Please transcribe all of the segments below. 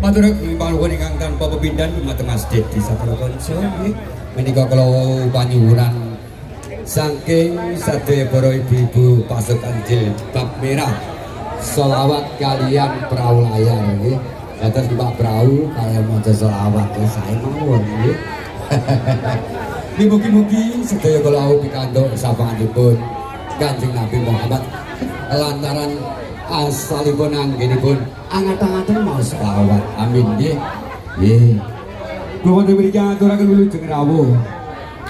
Matur panuwun ingkang tanpa pepindhan dumateng Mas Dedi Sapra Kanca nggih. Menika kula panyuwunan saking sadaya para ibu-ibu pasukan jilbab merah. Selawat kalian perahu layar nggih. Dados Pak Perahu kalian maca selawat sae mawon nggih. Mugi-mugi sedaya kula pikantuk sapanganipun Kanjeng Nabi Muhammad lantaran asalipun anggenipun angat-angaten mau selawat. Amin nggih. Nggih. Kula mriki aturaken wilujeng rawuh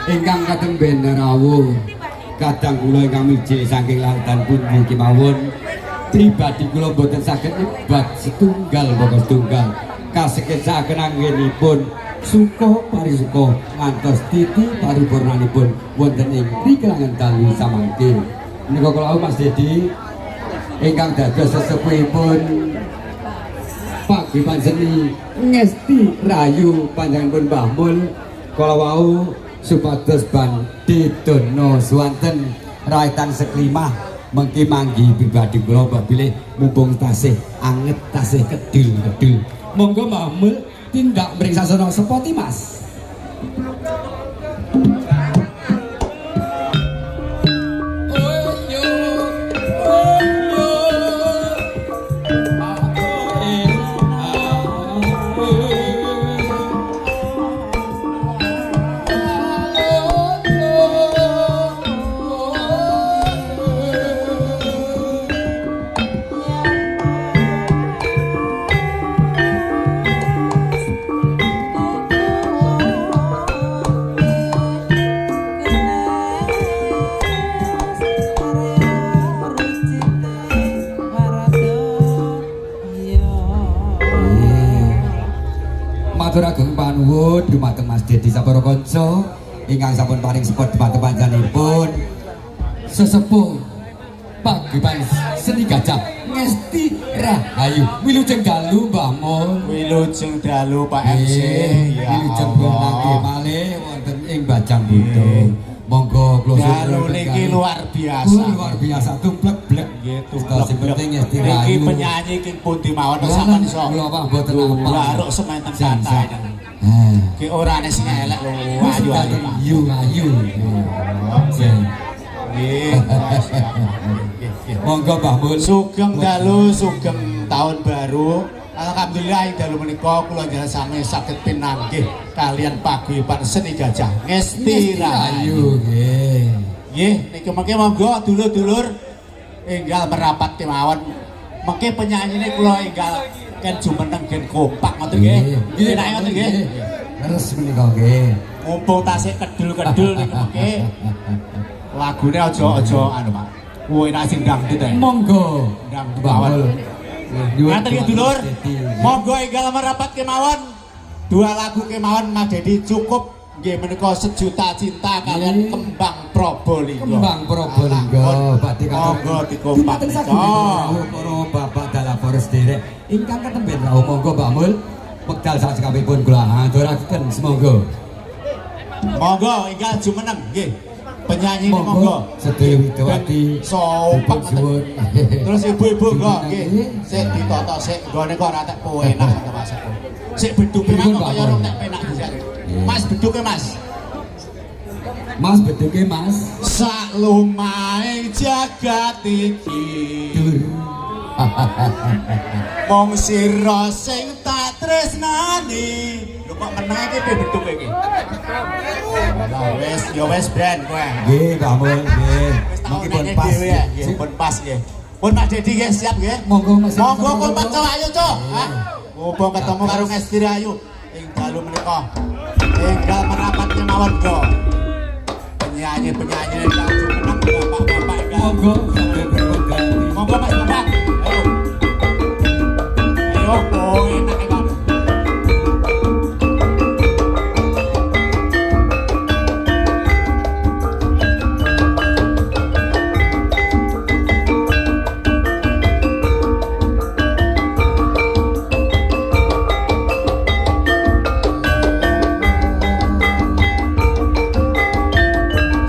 ingkang katemben rawuh kadang kula ingkang miji saking lautan pundi kemawon pribadi kula boten saged nyebat setunggal pokok setunggal kasekecaken anggenipun suka parisuka ngantos titi paripurnanipun wonten ing rikelangan dalu samangke. Menika kula Mas Dedi ingkang dados sesepuhipun Paguyuban Seni Ngesti Rahayu panjenenganipun Mbah Mul kala wau supados ban didono swanten raitan seklimah mengki manggi pribadi kula Mbah bilih mumpung tasih anget tasih kedul-kedul. Monggo Mbah Mul tindak mring sasana sepoti Mas. Matur ageng panuwun dumateng Mas Dedi Sapra Kanca ingkang sampun paring support dumateng panjenenganipun sesepuh Paguyuban Seni Gajah Ngesti Rahayu. Wilujeng dalu Mbah Mul. Wilujeng dalu Pak MC. Wilujeng nggih malih wonten ing Bajang Buto. Monggo kula dalu niki luar biasa. Luar biasa tumplek-blek. Nggih tumplek. Penting Ngesti Rahayu. Iki penyanyi king pundi mawon sampeyan iso. Kula Pak mboten apa. Laruk sementen kata. Ki orane sing elek lho, ayu. Ayu. Nggih. Monggo Mbah Mul. Sugeng dalu, sugeng tahun baru. Alhamdulillah ing dalu menika kula njaluk sami saged pinanggih kalian Paguyuban Seni Gajah Ngesti Rahayu. Nggih. Nggih, niki mengke monggo dulur-dulur enggal merapat kemawon. Mengke penyanyine kula enggal ken jumeneng gen kompak ngoten nggih. Nggih, nek ngoten nggih. Leres menika nggih. Mumpung tasih kedul-kedul niku mengke lagune aja anu Pak. Kuwi enak sing dangdut ae. Monggo. Dangdut mawon. Ngaten iki dulur. Monggo enggal merapat kemawon. Dua lagu kemawon Mas Dedi cukup nggih menika Sejuta Cinta kalian Kembang Probolinggo. Kembang Probolinggo badhe monggo dikompak para bapak dalapor sederek ingkang ketemben rawuh monggo Mbah Mul wekdal sakabehipun kula aturaken semonggo. Monggo enggal jumeneng nggih. Penyanyi monggo sedaya widawati sopak terus ibu-ibu kok nggih sik ditata sik nggone kok ora tek enak to Mas. Sik beduke mangko kaya ora tek penak dhisik. Mas beduke Mas. Mas beduke Mas. Sak lumahe jagat iki. Mong sira sing tak tresnani. Lho kok meneng iki beduke iki. Ya wis ben kowe. Nggih, Mbah Mul nggih. Mungkin pun pas nggih, pun pas nggih. Pun Pak Dedi nggih siap nggih. Monggo Mas. Monggo kompak Cok ayo Cok. Mumpung ketemu karo Ngesti Rahayu ing dalu menika. Enggal merapat kemawon go. Penyanyi-penyanyi ingkang jumeneng bapak-bapak ingkang monggo saged berprogram. Monggo Mas Bapak. Ayo. Ayo, oh enak enak.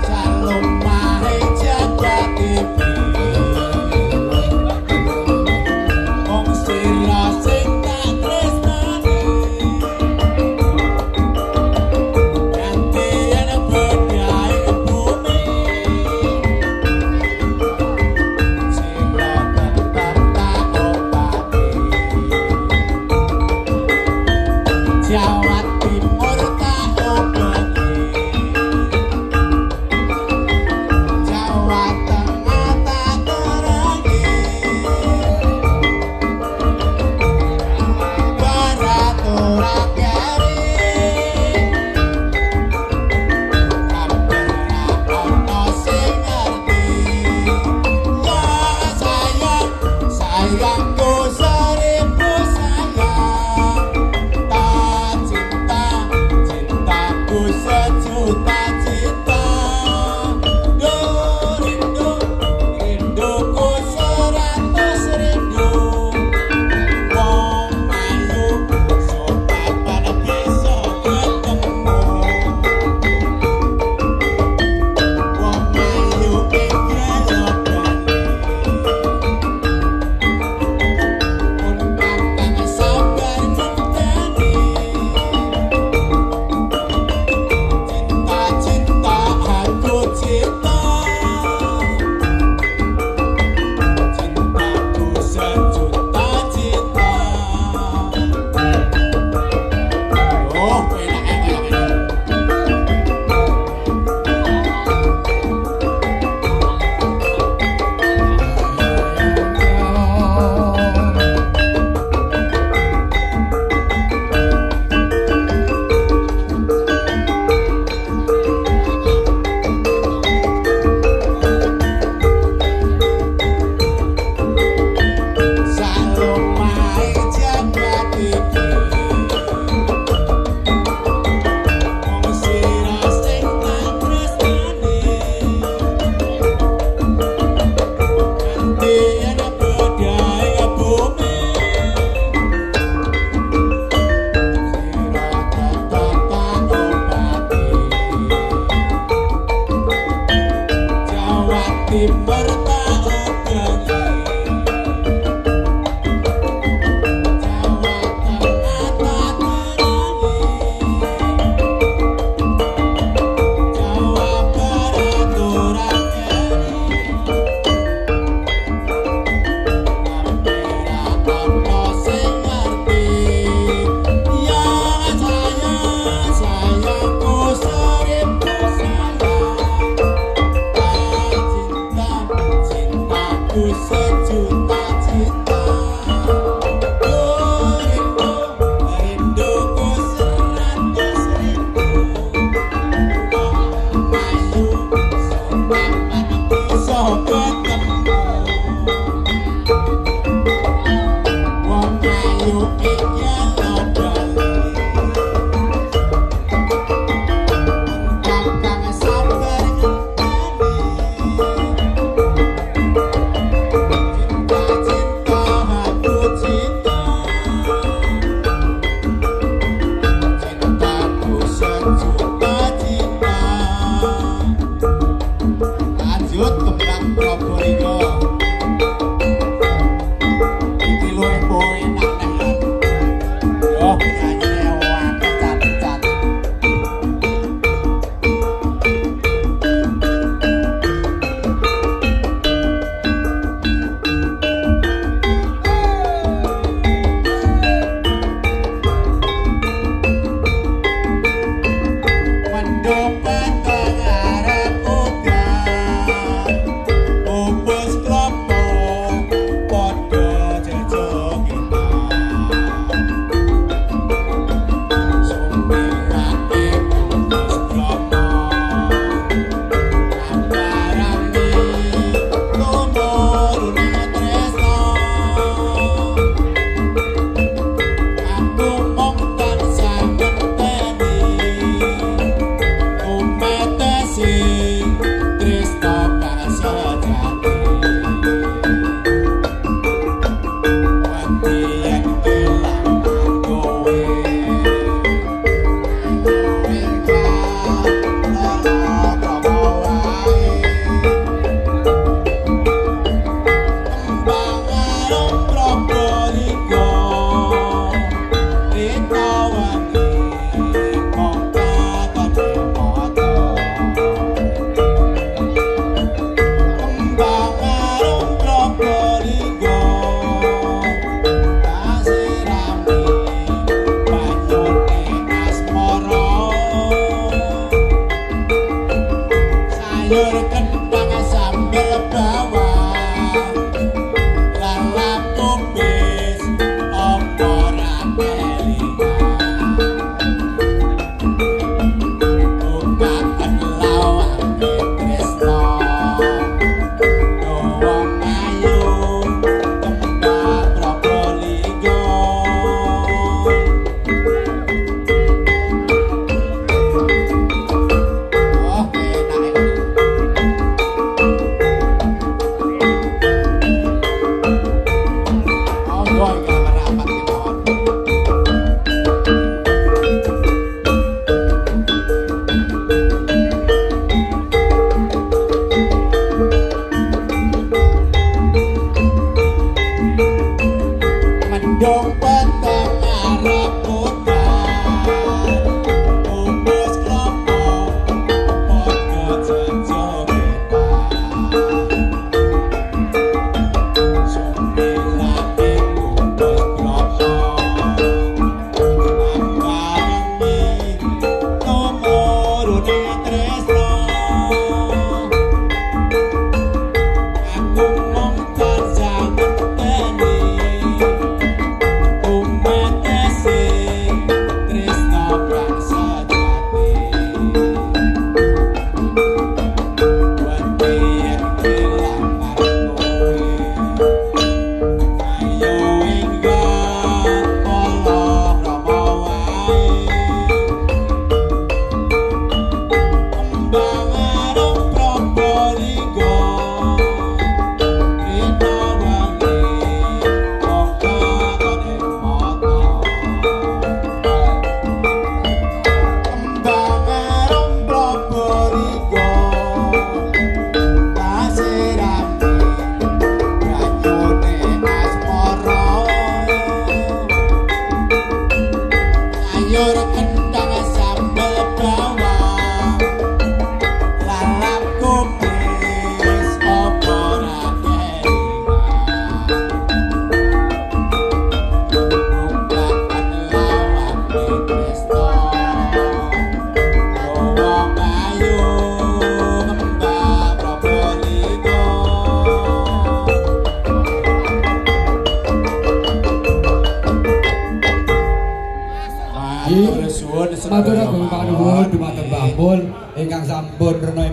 Salumahe jagat iki Matur agung panuwun dumateng Mbah Mun ingkang sampun rena